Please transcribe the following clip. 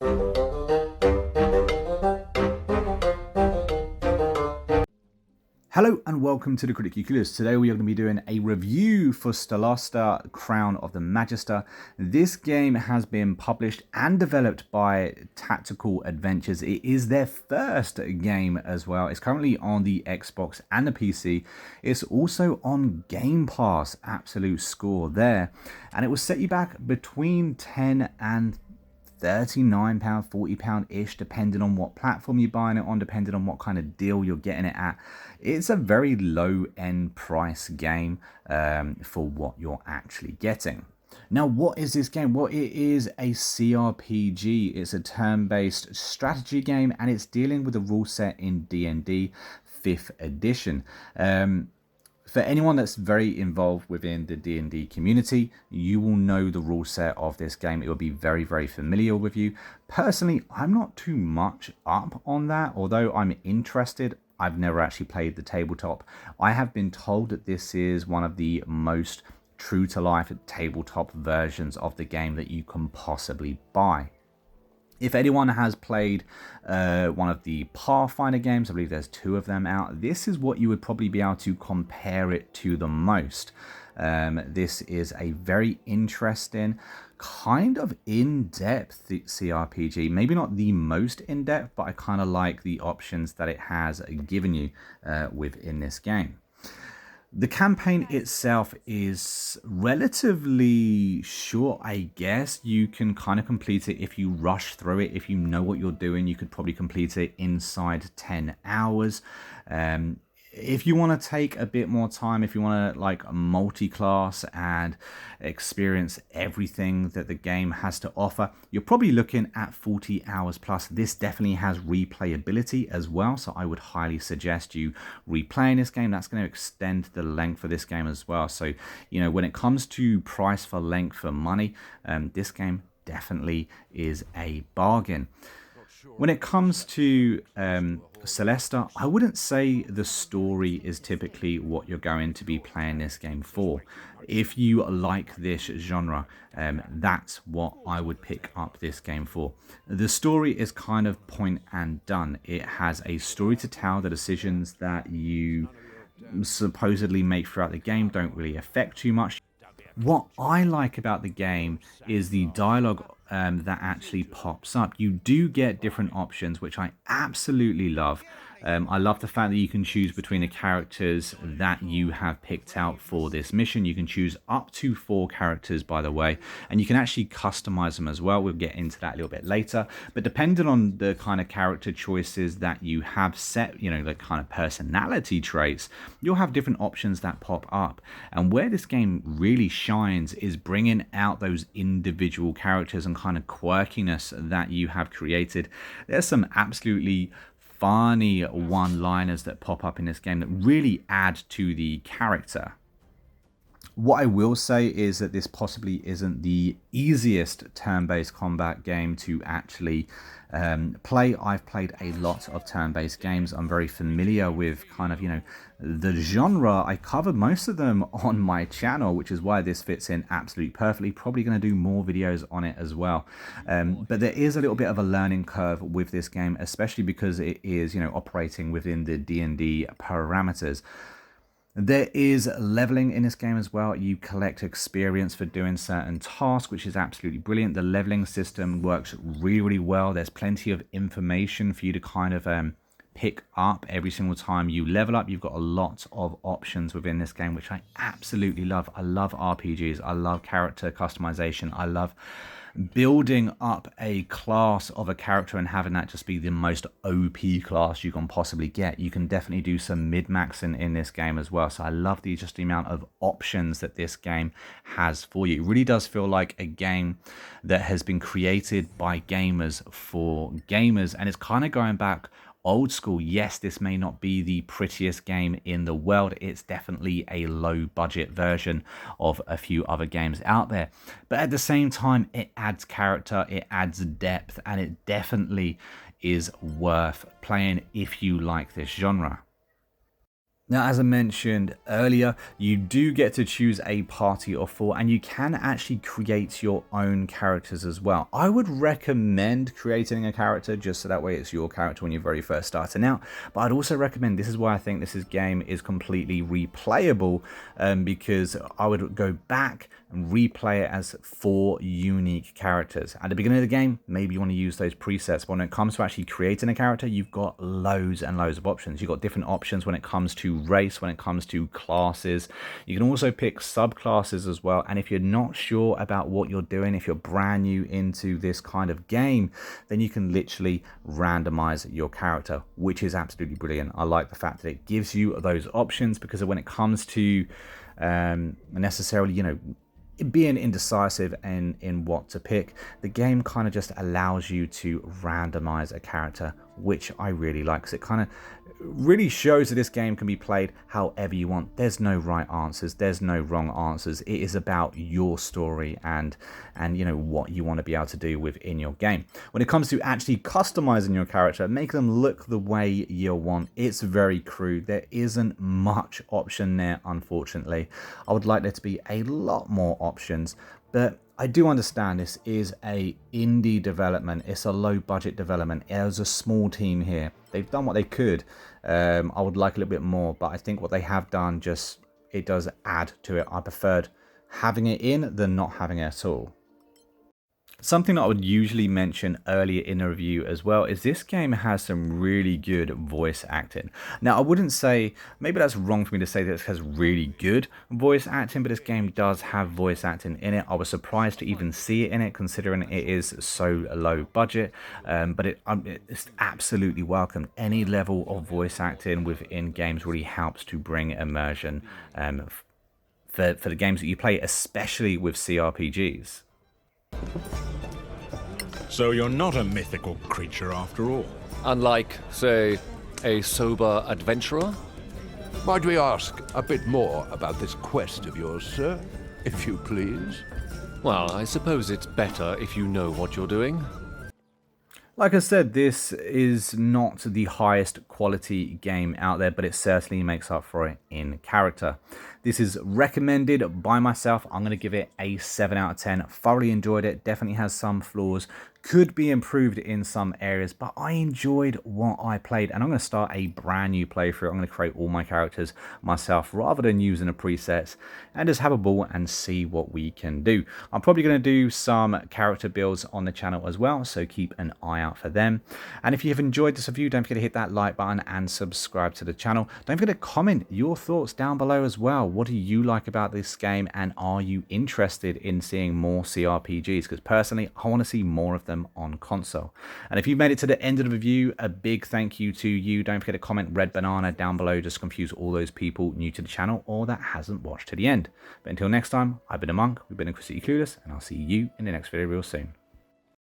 Hello and welcome to the Critically Clueless. Today we are going to be doing a review for Solasta, Crown of the Magister. This game has been published and developed by Tactical Adventures. It is their first game as well. It's currently on the Xbox and the PC. It's also on Game Pass, absolute score there. And it will set you back between £10 and £39, £40-ish, depending on what platform you're buying it on, depending on what kind of deal you're getting it at. It's a very low-end price game for what you're actually getting. Now, what is this game? Well, it is a CRPG. It's a turn-based strategy game, and it's dealing with the rule set in D&D 5th edition. For anyone that's very involved within the D&D community, you will know the rule set of this game. It will be very, very familiar with you. Personally, I'm not too much up on that, although I'm interested. I've never actually played the tabletop. I have been told that this is one of the most true-to-life tabletop versions of the game that you can possibly buy. If anyone has played one of the Pathfinder games, I believe there's 2 of them out, this is what you would probably be able to compare it to the most. This is a very interesting, kind of in-depth CRPG. Maybe not the most in-depth, but I kind of like the options that it has given you within this game. The campaign itself is relatively short, I guess. You can kind of complete it if you rush through it. If you know what you're doing, you could probably complete it inside 10 hours. If you want to take a bit more time, if you want to like multi-class and experience everything that the game has to offer, you're probably looking at 40 hours plus. This definitely has replayability as well, so I would highly suggest you replaying this game. That's going to extend the length of this game as well. So, you know, when it comes to price for length for money, this game definitely is a bargain. When it comes to Solasta, I wouldn't say the story is typically what you're going to be playing this game for. If you like this genre, that's what I would pick up this game for. The story is kind of point and done. It has a story to tell. The decisions that you supposedly make throughout the game don't really affect too much. What I like about the game is the dialogue that actually pops up. You do get different options, which I absolutely love. I love the fact that you can choose between the characters that you have picked out for this mission. You can choose up to 4 characters, by the way, and you can actually customize them as well. We'll get into that a little bit later. But depending on the kind of character choices that you have set, you know, the kind of personality traits, you'll have different options that pop up. And where this game really shines is bringing out those individual characters and kind of quirkiness that you have created. There's some absolutely funny one-liners that pop up in this game that really add to the character. What I will say is that this possibly isn't the easiest turn-based combat game to actually play. I've played a lot of turn-based games. I'm very familiar with kind of, you know, the genre. I covered most of them on my channel, which is why this fits in absolutely perfectly. Probably going to do more videos on it as well. But there is a little bit of a learning curve with this game, especially because it is, you know, operating within the D&D parameters. There is leveling in this game as well. You collect experience for doing certain tasks, which is absolutely brilliant. The leveling system works really, really well. There's plenty of information for you to kind of pick up every single time you level up. You've got a lot of options within this game, which I absolutely love. I love RPGs. I love character customization. I love building up a class of a character and having that just be the most OP class you can possibly get. You can definitely do some mid-maxing in this game as well. So I love the amount of options that this game has for you. It really does feel like a game that has been created by gamers for gamers, and it's kind of going back old school. Yes, this may not be the prettiest game in the world. It's definitely a low budget version of a few other games out there. But at the same time, it adds character, it adds depth, and it definitely is worth playing if you like this genre. Now, as I mentioned earlier, you do get to choose a party of 4, and you can actually create your own characters as well. I would recommend creating a character just so that way it's your character when you're very first starting out. But I'd also recommend, this is why I think this game is completely replayable, because I would go back and replay it as 4 unique characters. At the beginning of the game, maybe you want to use those presets, but when it comes to actually creating a character, you've got loads and loads of options. You've got different options when it comes to race, when it comes to classes. You can also pick subclasses as well, and if you're not sure about what you're doing, if you're brand new into this kind of game, then you can literally randomize your character, which is absolutely brilliant. I like the fact that it gives you those options, because when it comes to necessarily, you know, being indecisive in what to pick, the game kind of just allows you to randomize a character, which I really like, because it kind of really shows that this game can be played however you want. There's no right answers, there's no wrong answers. It is about your story and you know what you want to be able to do within your game. When it comes to actually customizing your character, make them look the way you want, it's very crude. There isn't much option there, unfortunately. I would like there to be a lot more options, but I do understand this is a indie development. It's a low budget development. There's a small team here. They've done what they could. I would like a little bit more, but I think what they have done it does add to it. I preferred having it in than not having it at all. Something that I would usually mention earlier in the review as well is this game has some really good voice acting. Now, I wouldn't say, maybe that's wrong for me to say that it has really good voice acting, but this game does have voice acting in it. I was surprised to even see it in it, considering it is so low budget, but it's absolutely welcome. Any level of voice acting within games really helps to bring immersion for the games that you play, especially with CRPGs. So you're not a mythical creature after all? Unlike, say, a sober adventurer? Might we ask a bit more about this quest of yours, sir, if you please? Well, I suppose it's better if you know what you're doing. Like I said, this is not the highest quality game out there, but it certainly makes up for it in character. This is recommended by myself. I'm going to give it a 7 out of 10. Thoroughly enjoyed it. Definitely has some flaws. Could be improved in some areas, but I enjoyed what I played, and I'm going to start a brand new playthrough. I'm going to create all my characters myself rather than using the presets, and just have a ball and see what we can do. I'm probably going to do some character builds on the channel as well, so keep an eye out for them. And if you have enjoyed this review, don't forget to hit that like button and subscribe to the channel. Don't forget to comment your thoughts down below as well. What do you like about this game, and are you interested in seeing more CRPGs? Because personally, I want to see more of them on console. And if you've made it to the end of the review, a big thank you to you. Don't forget to comment red banana down below, just confuse all those people new to the channel or that hasn't watched to the end. But until next time, I've been a monk, we've been Critically Clueless, and I'll see you in the next video real soon.